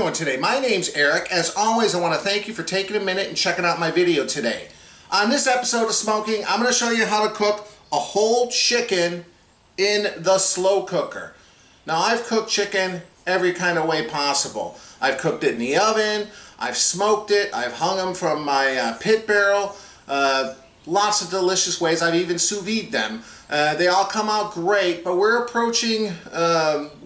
doing today? My name's Eric. As always, I want to thank you for taking a minute and checking out my video today. On this episode of Smo'King, I'm going to show you how to cook a whole chicken in the slow cooker. Now, I've cooked chicken every kind of way possible. I've cooked it in the oven, I've smoked it, I've hung them from my pit barrel, lots of delicious ways. I've even sous vide them. They all come out great, but we're approaching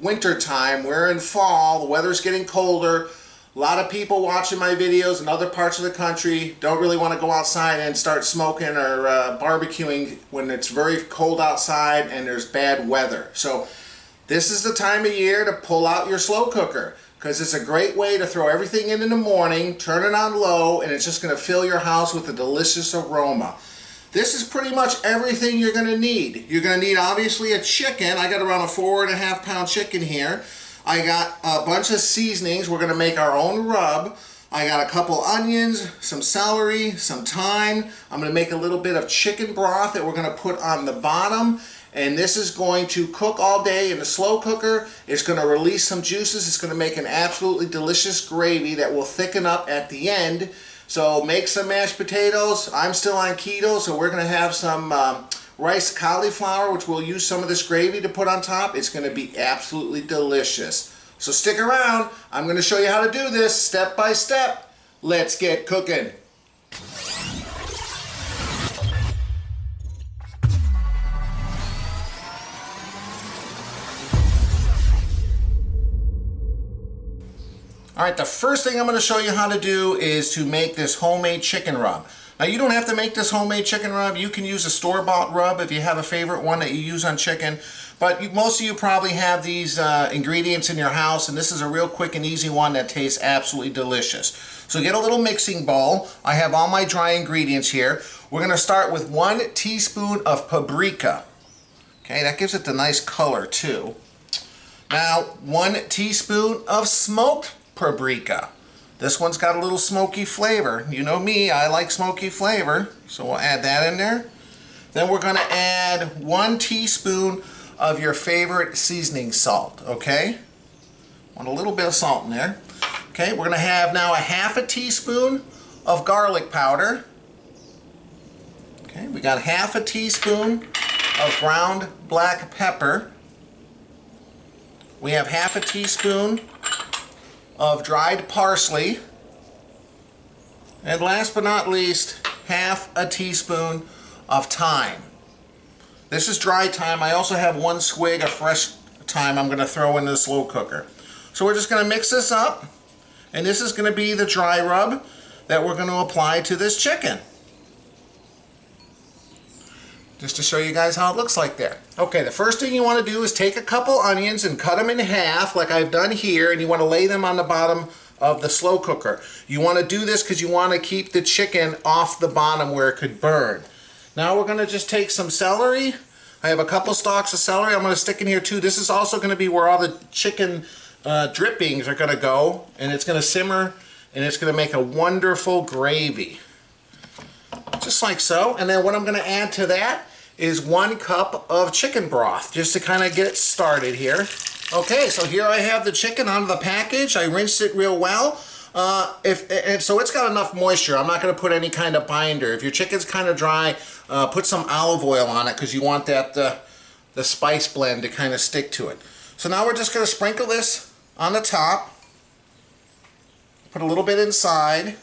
winter time. We're in fall, the weather's getting colder. A lot of people watching my videos in other parts of the country don't really want to go outside and start smoking or barbecuing when it's very cold outside and there's bad weather. So this is the time of year to pull out your slow cooker, because it's a great way to throw everything in the morning, turn it on low, and it's just going to fill your house with a delicious aroma. This is pretty much everything you're going to need. You're going to need, obviously, a chicken. I got around a 4.5 pound chicken here. I got a bunch of seasonings. We're going to make our own rub. I got a couple onions, some celery, some thyme. I'm going to make a little bit of chicken broth that we're going to put on the bottom. And this is going to cook all day in the slow cooker. It's going to release some juices. It's going to make an absolutely delicious gravy that will thicken up at the end. So make some mashed potatoes. I'm still on keto, so we're going to have some rice cauliflower, which we'll use some of this gravy to put on top. It's going to be absolutely delicious. So stick around. I'm going to show you how to do this step by step. Let's get cooking. Alright, the first thing I'm going to show you how to do is to make this homemade chicken rub. Now, you don't have to make this homemade chicken rub. You can use a store-bought rub if you have a favorite one that you use on chicken. But most of you probably have these ingredients in your house, and this is a real quick and easy one that tastes absolutely delicious. So get a little mixing bowl. I have all my dry ingredients here. We're going to start with 1 teaspoon of paprika. Okay, that gives it the nice color too. Now, 1 teaspoon of smoked paprika. This one's got a little smoky flavor. You know me, I like smoky flavor, so we'll add that in there. Then we're going to add 1 teaspoon of your favorite seasoning salt, okay? Want a little bit of salt in there. Okay, we're going to have now a 1/2 teaspoon of garlic powder. Okay, we got 1/2 teaspoon of ground black pepper. We have 1/2 teaspoon of dried parsley, and last but not least, 1/2 teaspoon of thyme. This is dry thyme. I also have 1 swig of fresh thyme I'm going to throw in the slow cooker. So we're just going to mix this up, and this is going to be the dry rub that we're going to apply to this chicken. Just to show you guys how it looks like there. Okay, the first thing you want to do is take a couple onions and cut them in half like I've done here, and you want to lay them on the bottom of the slow cooker. You want to do this because you want to keep the chicken off the bottom where it could burn. Now we're going to just take some celery. I have a couple stalks of celery I'm going to stick in here too. This is also going to be where all the chicken drippings are going to go, and it's going to simmer, and it's going to make a wonderful gravy. Just like so. And then what I'm going to add to that is 1 cup of chicken broth, just to kind of get it started here. Okay, so here I have the chicken out of the package. I rinsed it real well. So it's got enough moisture. I'm not going to put any kind of binder. If your chicken's kind of dry, put some olive oil on it, because you want that the spice blend to kind of stick to it. So now we're just going to sprinkle this on the top. Put a little bit inside.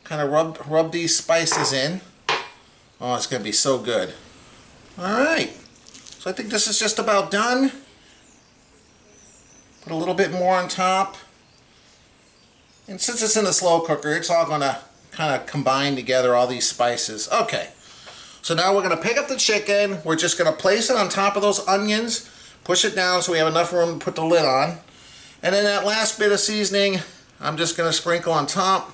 Kind of rub these spices in. Oh, it's going to be so good. Alright, so I think this is just about done. Put a little bit more on top. And since it's in the slow cooker, it's all going to kind of combine together, all these spices. Okay, so now we're going to pick up the chicken. We're just going to place it on top of those onions. Push it down so we have enough room to put the lid on. And then that last bit of seasoning, I'm just going to sprinkle on top.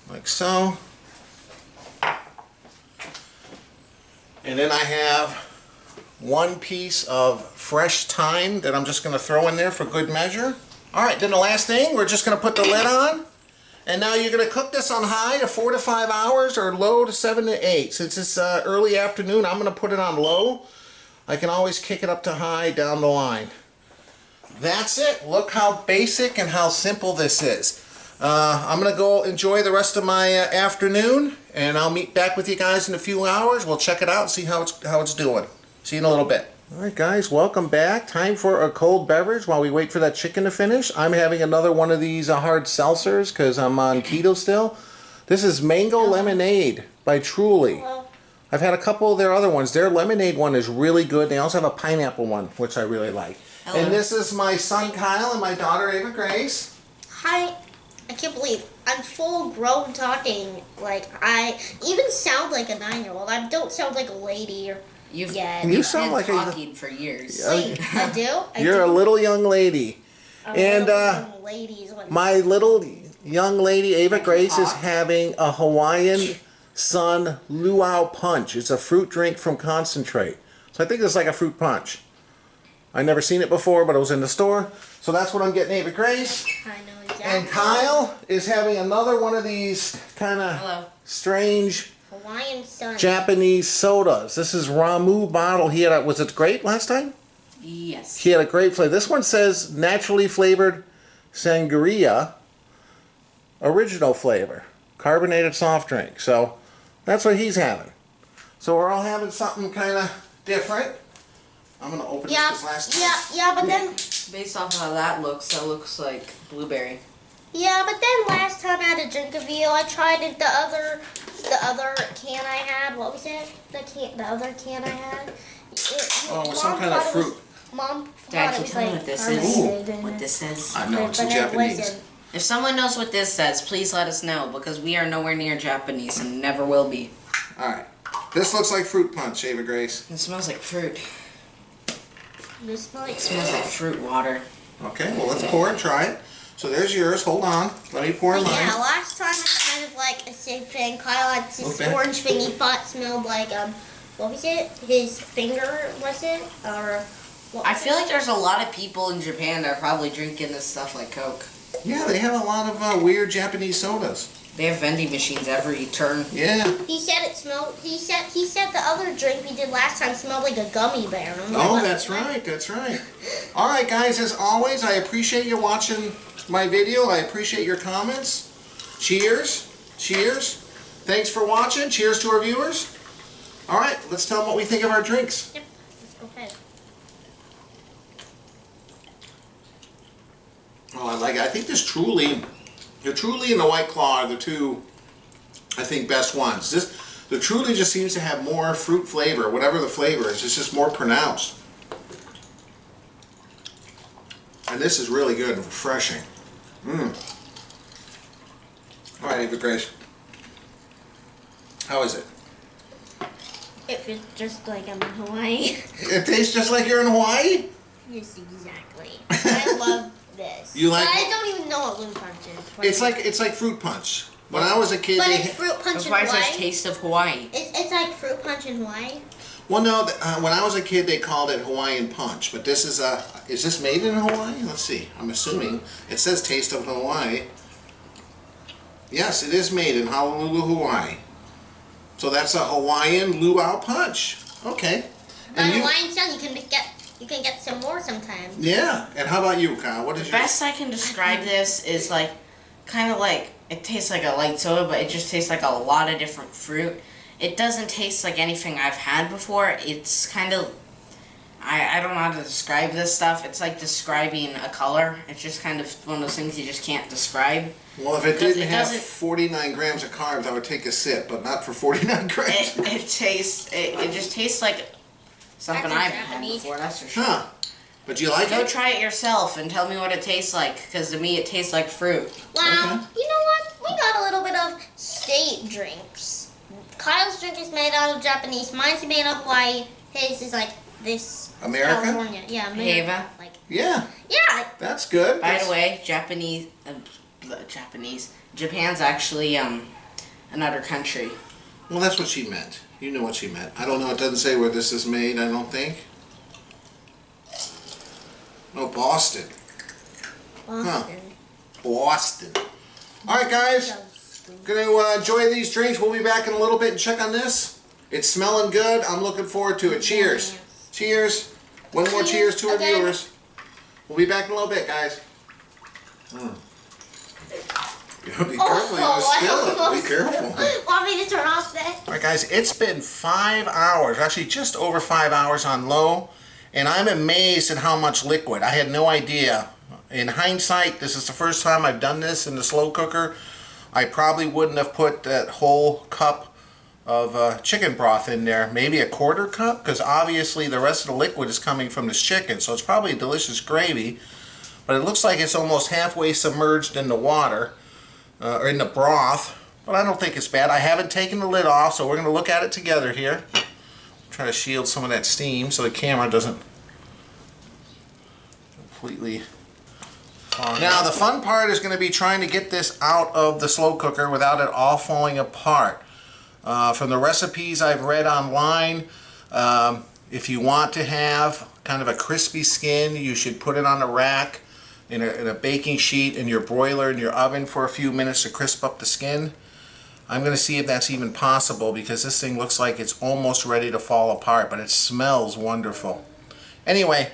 Like so. And then I have 1 piece of fresh thyme that I'm just going to throw in there for good measure. Alright, then the last thing, we're just going to put the lid on. And now you're going to cook this on high to 4 to 5 hours or low to 7 to 8. Since it's early afternoon, I'm going to put it on low. I can always kick it up to high down the line. that's it. Look how basic and how simple this is. I'm going to go enjoy the rest of my afternoon, and I'll meet back with you guys in a few hours. We'll check it out and see how it's doing. See you in a little bit. Alright guys, welcome back. Time for a cold beverage while we wait for that chicken to finish. I'm having another one of these hard seltzers because I'm on keto still. This is Mango Lemonade by Truly. I've had a couple of their other ones. Their lemonade one is really good. They also have a pineapple one, which I really like. Hello. And this is my son Kyle and my daughter Ava Grace. Hi. I can't believe I'm full grown talking. Like, I even sound like a 9-year-old. I don't sound like a lady or... You sound like talking for years. Wait, I do? You're a little young lady. And my little young lady, Ava Grace, is having a Hawaiian Sun Luau Punch. It's a fruit drink from concentrate. So I think it's like a fruit punch. I've never seen it before, but it was in the store. So that's what I'm getting Ava Grace. I know exactly. And Kyle is having another one of these kind of strange... Hawaiian Sun. Japanese sodas. This is Ramu bottle. He had was it grape last time? Yes. He had a grape flavor. This one says naturally flavored sangria, original flavor, carbonated soft drink. So that's what he's having. So we're all having something kind of different. I'm gonna open this last time. Yeah, but then based off how that looks like blueberry. Yeah, but then last time I had a drink of you, I tried it, the other can I had. What was it? The other can I had. Some kind of fruit. Mom Dad, thought can it was you tell me like what this is? carbonated. What this is? I know, it's in Japanese. Wasn't. If someone knows what this says, please let us know, because we are nowhere near Japanese and never will be. Alright. This looks like fruit punch, Ava Grace. It smells like fruit. It smells like fruit water. Okay, well let's pour and try it. So there's yours. Hold on. Let me pour in mine. Yeah, last time it was kind of like the same thing. Kyle had this orange thing he thought smelled like, what was it? His finger, was it? Or what was I feel like there's a lot of people in Japan that are probably drinking this stuff like Coke. Yeah, they have a lot of weird Japanese sodas. They have vending machines every turn. Yeah. He said it smelled. He said the other drink we did last time smelled like a gummy bear. Oh, that's right. That's right. All right, guys. As always, I appreciate you watching my video. I appreciate your comments. Cheers. Cheers. Thanks for watching. Cheers to our viewers. All right, let's tell them what we think of our drinks. Yep. Let's go ahead. Oh, I like it. I think the Truly and the White Claw are the two, I think, best ones. The Truly just seems to have more fruit flavor, whatever the flavor is. It's just more pronounced. And this is really good and refreshing. All right, Ava Grace. How is it? It feels just like I'm in Hawaii. It tastes just like you're in Hawaii? Yes, exactly. I love this. You like? But I don't even know what Loon Punch is. It's like fruit punch. When I was a kid, but it's fruit punch that's in why Hawaii. it says Taste of Hawaii. It's like fruit punch in Hawaii. Well, no. When I was a kid, they called it Hawaiian Punch. But this is this made in Hawaii? Let's see. I'm assuming it says Taste of Hawaii. Yes, it is made in Honolulu, Hawaii. So that's a Hawaiian Luau Punch. Okay. But Hawaiian style, you can get some more sometimes. Yeah. And how about you, Kyle? What is the best I can describe this is like kind of like it tastes like a light soda, but it just tastes like a lot of different fruit. It doesn't taste like anything I've had before. It's kind of I don't know how to describe this stuff. It's like describing a color. It's just kind of one of those things you just can't describe. Well, if it didn't have 49 grams of carbs, I would take a sip, but not for 49 grams. It just tastes like something I've had before, that's for sure. Huh. But do you like it? Go try it yourself and tell me what it tastes like, because to me it tastes like fruit. Wow. You know what? We got a little bit of state drinks. Kyle's drink is made out of Japanese. Mine's made out of Hawaii. His is like this. America? California. Yeah, Ava? Like, yeah. Yeah. That's good. By the way, Japan's actually another country. Well, that's what she meant. You know what she meant. I don't know. It doesn't say where this is made, I don't think. No, Boston. Boston. Huh. Boston. All right, guys. Going to enjoy these drinks. We'll be back in a little bit and check on this. It's smelling good. I'm looking forward to it. Cheers. Cheers. One more cheers to our viewers. We'll be back in a little bit, guys. Be careful, you spill it. Be careful. Want me to turn off that? Alright guys, it's been 5 hours, actually just over 5 hours on low, and I'm amazed at how much liquid. I had no idea. In hindsight, this is the first time I've done this in the slow cooker. I probably wouldn't have put that whole cup of chicken broth in there, maybe a quarter cup, because obviously the rest of the liquid is coming from this chicken, so it's probably a delicious gravy, but it looks like it's almost halfway submerged in the water. Or in the broth, but I don't think it's bad. I haven't taken the lid off, so we're going to look at it together here. Try to shield some of that steam so the camera doesn't completely fall. Now the fun part is going to be trying to get this out of the slow cooker without it all falling apart. From the recipes I've read online, if you want to have kind of a crispy skin, you should put it on a rack in a baking sheet in your broiler in your oven for a few minutes to crisp up the skin. I'm going to see if that's even possible because this thing looks like it's almost ready to fall apart, but it smells wonderful. Anyway,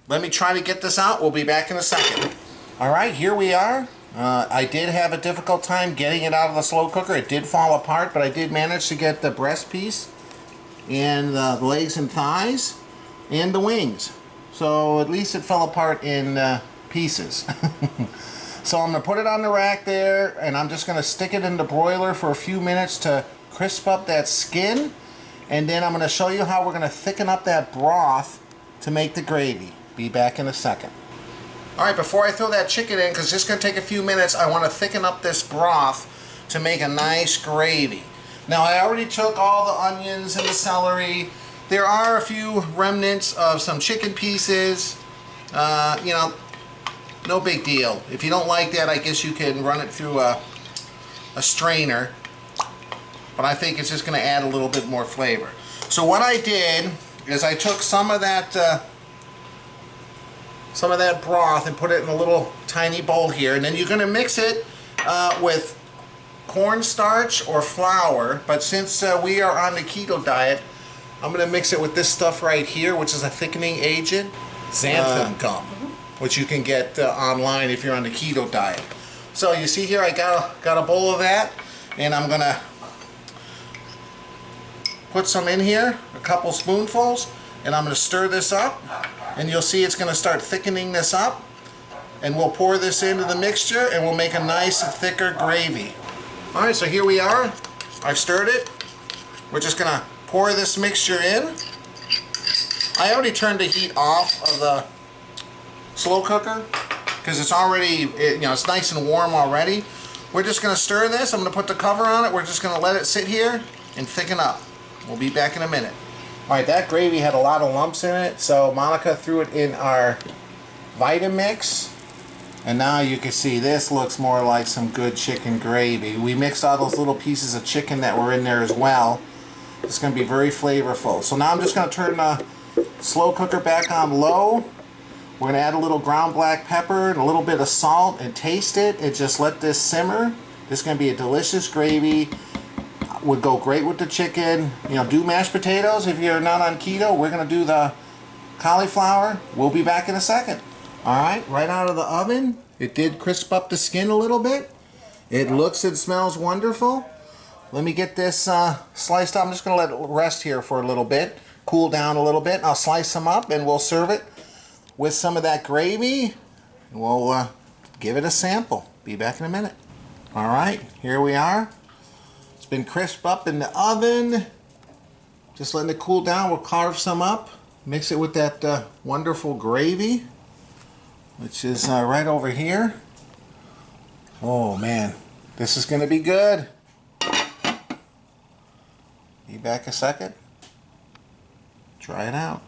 let me try to get this out. We'll be back in a second. Alright, here we are. I did have a difficult time getting it out of the slow cooker. It did fall apart, but I did manage to get the breast piece and the legs and thighs and the wings. So at least it fell apart in pieces. So I'm going to put it on the rack there, and I'm just going to stick it in the broiler for a few minutes to crisp up that skin, and then I'm going to show you how we're going to thicken up that broth to make the gravy. Be back in a second. Alright, before I throw that chicken in, because it's just going to take a few minutes, I want to thicken up this broth to make a nice gravy. Now I already took all the onions and the celery. There are a few remnants of some chicken pieces. You know, no big deal. If you don't like that, I guess you can run it through a strainer. But I think it's just going to add a little bit more flavor. So what I did is I took some of that broth and put it in a little tiny bowl here. And then you're going to mix it with corn starch or flour. But since we are on the keto diet, I'm going to mix it with this stuff right here, which is a thickening agent. Xanthan gum, which you can get online if you're on the keto diet. So you see here I got a bowl of that, and I'm gonna put some in here, a couple spoonfuls, and I'm gonna stir this up, and you'll see it's gonna start thickening this up, and we'll pour this into the mixture and we'll make a nice thicker gravy. Alright, so here we are. I've stirred it. We're just gonna pour this mixture in. I already turned the heat off of the slow cooker because it's already, it's nice and warm already. We're just going to stir this. I'm going to put the cover on it. We're just going to let it sit here and thicken up. We'll be back in a minute. Alright, that gravy had a lot of lumps in it, so Monica threw it in our Vitamix. And now you can see this looks more like some good chicken gravy. We mixed all those little pieces of chicken that were in there as well. It's going to be very flavorful. So now I'm just going to turn the slow cooker back on low. We're going to add a little ground black pepper and a little bit of salt and taste it and just let this simmer. This is going to be a delicious gravy. Would go great with the chicken. Do mashed potatoes if you're not on keto. We're going to do the cauliflower. We'll be back in a second. Alright, right out of the oven. It did crisp up the skin a little bit. It looks and smells wonderful. Let me get this sliced up. I'm just going to let it rest here for a little bit. Cool down a little bit. I'll slice them up and we'll serve it with some of that gravy. We'll give it a sample. Be back in a minute. Alright, here we are. It's been crisped up in the oven. Just letting it cool down. We'll carve some up. Mix it with that wonderful gravy, which is right over here. Oh man, this is going to be good. Be back a second. Try it out.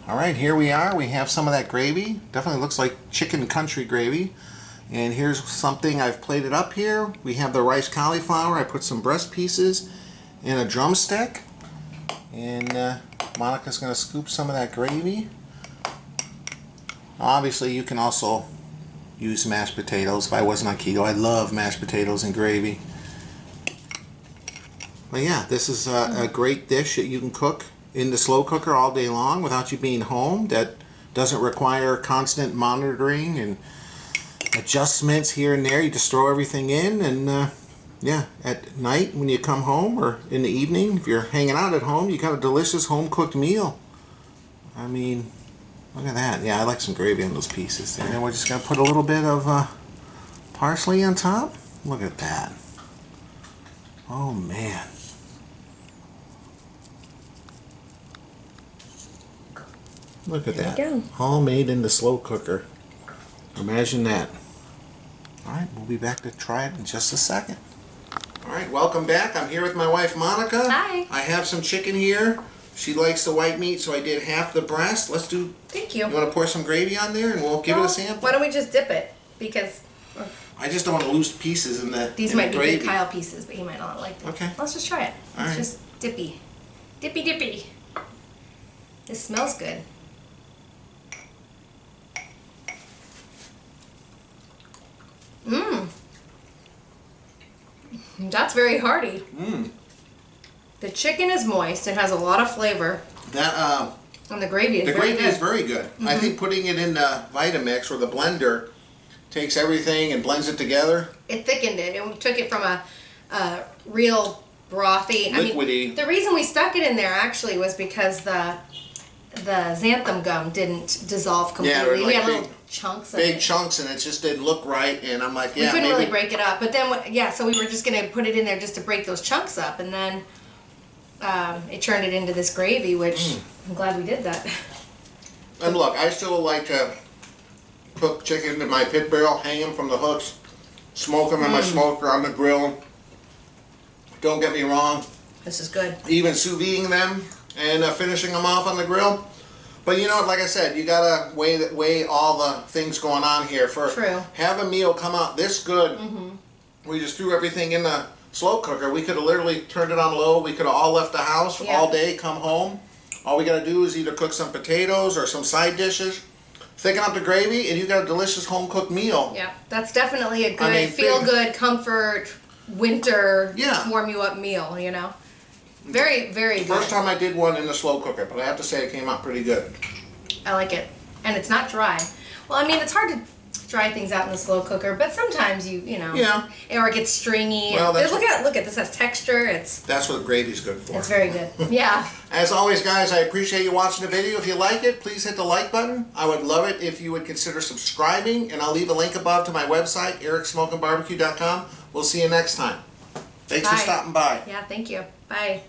Alright, here we are. We have some of that gravy. Definitely looks like chicken country gravy. And here's something I've plated up here. We have the rice cauliflower. I put some breast pieces in a drumstick. And Monica's going to scoop some of that gravy. Obviously, you can also use mashed potatoes. If I wasn't on keto, I love mashed potatoes and gravy. But yeah, this is a great dish that you can cook in the slow cooker all day long without you being home. That doesn't require constant monitoring and adjustments here and there. You just throw everything in, and yeah, at night when you come home, or in the evening if you're hanging out at home, you got a delicious home cooked meal. I mean, look at that. Yeah, I like some gravy on those pieces there. And we're just gonna put a little bit of parsley on top. Look at that. Oh man. Look at that. There you go. All made in the slow cooker. Imagine that. Alright, we'll be back to try it in just a second. Alright, welcome back. I'm here with my wife Monica. Hi. I have some chicken here. She likes the white meat, so I did half the breast. Let's do... Thank you. You want to pour some gravy on there and we'll give it a sample? Why don't we just dip it? Because I just don't want to lose pieces in the these in might the be gravy. Big Kyle pieces, but he might not like them. Okay. Let's just try it. All It's right. just dippy. Dippy dippy. This smells good. Mmm. That's very hearty. Mmm. The chicken is moist. It has a lot of flavor. That And the gravy is the very gravy good. is very good. I think putting it in the Vitamix or the blender takes everything and blends it together. It thickened it. It took it from a real brothy. I Liquidy. mean, the reason we stuck it in there actually was because the xanthan gum didn't dissolve completely. Yeah, there were we like had big- little chunks of Big it. chunks, and it just didn't look right. And I'm like, We yeah, couldn't maybe. really break it up, but then yeah, so we were just gonna put it in there just to break those chunks up, and then it turned it into this gravy, which I'm glad we did that. And look, I still like to cook chicken in my pit barrel, hang them from the hooks, smoke them in my smoker on the grill. Don't get me wrong, This is good. even sous videing them and finishing them off on the grill. But you know what, like I said, you gotta weigh all the things going on here. For True. have a meal come out this good, we just threw everything in the slow cooker. We could have literally turned it on low. We could have all left the house Yeah. all day, come home. All we gotta do is either cook some potatoes or some side dishes, thicken up the gravy, and you got a delicious home cooked meal. Yeah, that's definitely a good, mean, feel good, comfort, winter, Yeah. warm you up meal. You know, very very good. First time I did one in the slow cooker, but I have to say it came out pretty good. I like it, and it's not dry. Well, I mean, it's hard to dry things out in the slow cooker, but sometimes you know, Yeah. or it gets stringy. Well, that's look at this has texture. It's That's what gravy's good for. very good. Yeah. As always, guys, I appreciate you watching the video. If you like it, please hit the like button. I would love it if you would consider subscribing, and I'll leave a link above to my website, ericsmokingbbq.com. We'll see you next time. Thanks for Bye. stopping by. Yeah. Thank you. Bye.